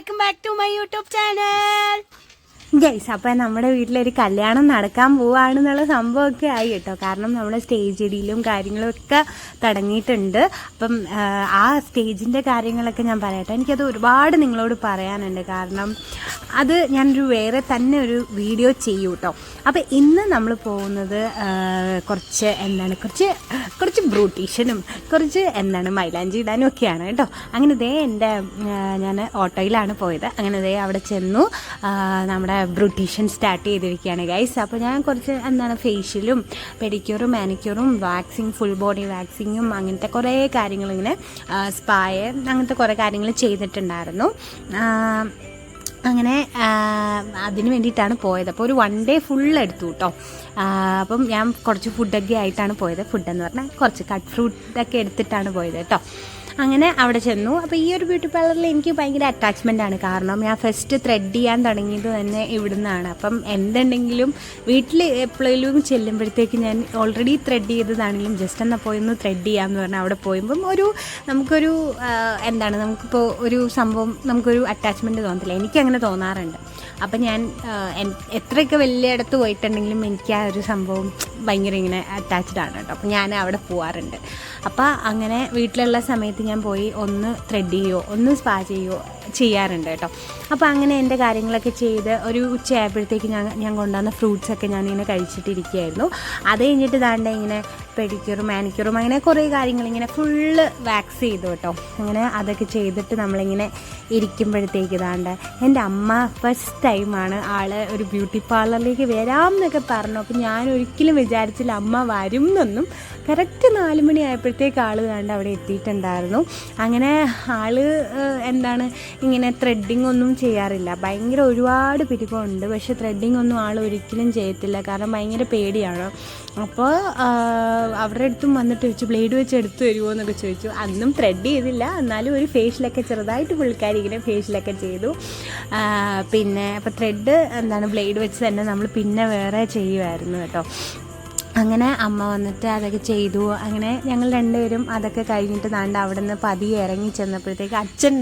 Welcome back to my YouTube channel guys. അപ്പം നമ്മുടെ വീട്ടിലൊരു കല്യാണം നടക്കാൻ പോവാണെന്നുള്ള സംഭവമൊക്കെ ആയി കേട്ടോ. കാരണം നമ്മുടെ സ്റ്റേജ് ഇടിയിലും കാര്യങ്ങളൊക്കെ തുടങ്ങിയിട്ടുണ്ട്. അപ്പം ആ സ്റ്റേജിൻ്റെ കാര്യങ്ങളൊക്കെ ഞാൻ പറയട്ടെ. എനിക്കത് ഒരുപാട് നിങ്ങളോട് പറയാനുണ്ട്. കാരണം അത് ഞാനൊരു വേറെ തന്നെ ഒരു വീഡിയോ ചെയ്യൂ കേട്ടോ. അപ്പം ഇന്ന് നമ്മൾ പോകുന്നത് കുറച്ച് ബ്യൂട്ടീഷ്യനും കുറച്ച് മൈലാഞ്ചി ഇടാനും ഒക്കെയാണ് കേട്ടോ. അങ്ങനെ ഞാൻ ഓട്ടോയിലാണ് പോയത്. അങ്ങനെ അവിടെ ചെന്നു നമ്മുടെ ബ്യൂട്ടീഷ്യൻ സ്റ്റാർട്ട് ചെയ്തിരിക്കുകയാണ് ഗൈസ്. അപ്പോൾ ഞാൻ കുറച്ച് ഫേഷ്യലും പെഡിക്യൂറും മാനിക്യൂറും വാക്സിങ്, ഫുൾ ബോഡി വാക്സിങ്ങും അങ്ങനത്തെ കുറേ കാര്യങ്ങളിങ്ങനെ സ്പായ അങ്ങനത്തെ കുറേ കാര്യങ്ങൾ ചെയ്തിട്ടുണ്ടായിരുന്നു. അങ്ങനെ അതിന് വേണ്ടിയിട്ടാണ് പോയത്. അപ്പോൾ ഒരു 1 ഡേ ഫുൾ എടുത്തു കേട്ടോ. അപ്പം ഞാൻ കുറച്ച് ഫുഡൊക്കെ ആയിട്ടാണ് പോയത്. ഫുഡെന്ന് പറഞ്ഞാൽ കുറച്ച് കട്ട് ഫ്രൂട്ടൊക്കെ എടുത്തിട്ടാണ് പോയത് കേട്ടോ. അങ്ങനെ അവിടെ ചെന്നു. അപ്പോൾ ഈ ഒരു ബ്യൂട്ടി പാർലറിൽ എനിക്ക് ഭയങ്കര അറ്റാച്ച്മെൻ്റാണ്. കാരണം ഞാൻ ഫസ്റ്റ് ത്രെഡ് ചെയ്യാൻ തുടങ്ങിയത് തന്നെ ഇവിടുന്നാണ്. അപ്പം എന്തുണ്ടെങ്കിലും വീട്ടിൽ എപ്പോഴെങ്കിലും ചെല്ലുമ്പോഴത്തേക്ക് ഞാൻ ഓൾറെഡി ത്രെഡ് ചെയ്തതാണെങ്കിലും ജസ്റ്റ് എന്നാൽ പോയി ഒന്ന് ത്രെഡ് ചെയ്യാമെന്ന് പറഞ്ഞാൽ അവിടെ പോയുമ്പം നമുക്കൊരു നമുക്കിപ്പോൾ ഒരു സംഭവം നമുക്കൊരു അറ്റാച്ച്മെൻറ്റ് തോന്നത്തില്ല. എനിക്കങ്ങനെ തോന്നാറുണ്ട്. അപ്പം ഞാൻ എത്രയൊക്കെ വലിയ ഇടത്ത് പോയിട്ടുണ്ടെങ്കിലും എനിക്ക് ആ ഒരു സംഭവം ഭയങ്കര ഇങ്ങനെ അറ്റാച്ച്ഡ് ആണ് കേട്ടോ. അപ്പം ഞാൻ അവിടെ പോവാറുണ്ട്. അപ്പോൾ അങ്ങനെ വീട്ടിലുള്ള സമയത്ത് ഞാൻ പോയി ഒന്ന് ത്രെഡ് ചെയ്യുകയോ ഒന്ന് സ്പാ ചെയ്യുകയോ ചെയ്യാറുണ്ട് കേട്ടോ. അപ്പോൾ അങ്ങനെ എൻ്റെ കാര്യങ്ങളൊക്കെ ചെയ്ത് ഒരു ഉച്ചയായപ്പോഴത്തേക്ക് ഞാൻ കൊണ്ടുവന്ന ഫ്രൂട്ട്സൊക്കെ ഞാനിങ്ങനെ കഴിച്ചിട്ടിരിക്കുകയായിരുന്നു. അത് കഴിഞ്ഞിട്ട് ഇങ്ങനെ പെഡിക്യൂറും മാനിക്യൂറും അങ്ങനെ കുറേ കാര്യങ്ങളിങ്ങനെ ഫുള്ള് വാക്സ് ചെയ്തു കേട്ടോ. അങ്ങനെ അതൊക്കെ ചെയ്തിട്ട് നമ്മളിങ്ങനെ ഇരിക്കുമ്പോഴത്തേക്ക് എൻ്റെ അമ്മ ഫസ്റ്റ് ടൈമാണ് ഒരു ബ്യൂട്ടി പാർലറിലേക്ക് വരാമെന്നൊക്കെ പറഞ്ഞു. അപ്പോൾ ഞാൻ ഒരിക്കലും വിചാരിച്ചില്ല അമ്മ വരും എന്നൊന്നും. കറക്റ്റ് 4 മണി ആയപ്പോഴത്തേക്ക് അവിടെ എത്തിയിട്ടുണ്ടായിരുന്നു. അങ്ങനെ ഇങ്ങനെ ത്രെഡിങ് ഒന്നും ചെയ്യാറില്ല. ഭയങ്കര ഒരുപാട് പിരികമുണ്ട്. പക്ഷേ ത്രെഡിങ് ഒന്നും ഒരിക്കലും ചെയ്യത്തില്ല. കാരണം ഭയങ്കര പേടിയാണ്. അപ്പോൾ അവരുടെ അടുത്തും വന്നിട്ട് ചോദിച്ചു ബ്ലേഡ് വെച്ച് എടുത്ത് തരുമോ എന്നൊക്കെ ചോദിച്ചു. അന്നും ത്രെഡ് ചെയ്തില്ല. എന്നാലും ഒരു ഫേഷ്യലൊക്കെ ചെറുതായിട്ട് പുള്ളിക്കാരി ഇങ്ങനെ ഫേഷ്യലൊക്കെ ചെയ്തു. പിന്നെ അപ്പോൾ ത്രെഡ് ബ്ലേഡ് വെച്ച് തന്നെ നമ്മൾ പിന്നെ വേറെ ചെയ്യുമായിരുന്നു കേട്ടോ. അങ്ങനെ അമ്മ വന്നിട്ട് അതൊക്കെ ചെയ്തു. അങ്ങനെ ഞങ്ങൾ രണ്ടുപേരും അതൊക്കെ കഴിഞ്ഞിട്ട് അവിടെ നിന്ന് പതിയെ ഇറങ്ങി ചെന്നപ്പോഴത്തേക്ക് അച്ഛൻ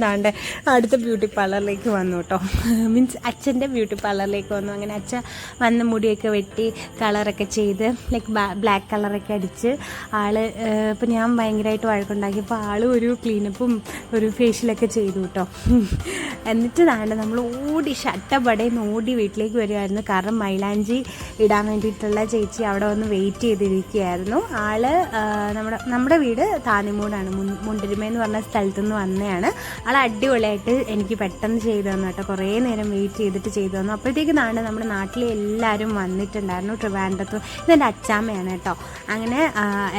അടുത്ത ബ്യൂട്ടി പാർലറിലേക്ക് വന്നു കേട്ടോ. മീൻസ് അച്ഛൻ്റെ ബ്യൂട്ടി പാർലറിലേക്ക് വന്നു. അങ്ങനെ അച്ഛൻ വന്ന് മുടിയൊക്കെ വെട്ടി കളറൊക്കെ ചെയ്ത് ബ്ലാക്ക് കളറൊക്കെ അടിച്ച് ഇപ്പം ഞാൻ ഭയങ്കരമായിട്ട് വഴക്കുണ്ടാക്കിയപ്പോൾ ഒരു ക്ലീനപ്പും ഒരു ഫേഷ്യലൊക്കെ ചെയ്തു കേട്ടോ. എന്നിട്ട് നമ്മൾ ഷട്ടപ്പടേന്ന് ഓടി വീട്ടിലേക്ക് വരുമായിരുന്നു. കാരണം മൈലാഞ്ചി ഇടാൻ വേണ്ടിയിട്ടുള്ള ചേച്ചി അവിടെ വന്ന് വെയിറ്റ് ചെയ്തിരിക്കുകയായിരുന്നു. നമ്മുടെ വീട് താന്നിമൂടാണ്. മുണ്ടിരിമയെന്ന് പറഞ്ഞ സ്ഥലത്തു നിന്ന് വന്നതാണ്. അടിപൊളിയായിട്ട് എനിക്ക് പെട്ടെന്ന് ചെയ്തു തന്നു കേട്ടോ. കുറേ നേരം വെയിറ്റ് ചെയ്തിട്ട് ചെയ്തു തന്നു. അപ്പോഴത്തേക്ക് നമ്മുടെ നാട്ടിലെ എല്ലാവരും വന്നിട്ടുണ്ടായിരുന്നു. ട്രിവാൻഡ്രത്ത് ഇതെൻ്റെ അച്ചാമ്മയാണ് കേട്ടോ. അങ്ങനെ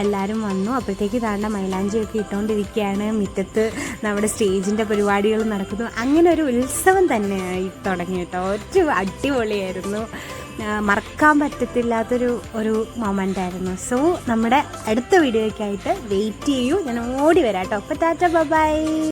എല്ലാവരും വന്നു. അപ്പോഴത്തേക്ക് മൈലാഞ്ചിയൊക്കെ ഇട്ടുകൊണ്ടിരിക്കുകയാണ്. മുറ്റത്ത് നമ്മുടെ സ്റ്റേജിൻ്റെ പരിപാടികൾ നടക്കുന്നു. അങ്ങനെ ഒരു ഉത്സവം തന്നെയായി തുടങ്ങി കേട്ടോ. അടിപൊളിയായിരുന്നു. മറക്കാൻ പറ്റത്തില്ലാത്തൊരു മൊമെൻ്റായിരുന്നു. സോ നമ്മുടെ അടുത്ത വീഡിയോയ്ക്കായിട്ട് വെയിറ്റ് ചെയ്യൂ. ഞാൻ ഓടി വരാം കേട്ടോ. അപ്പോൾ ടാറ്റ ബൈ.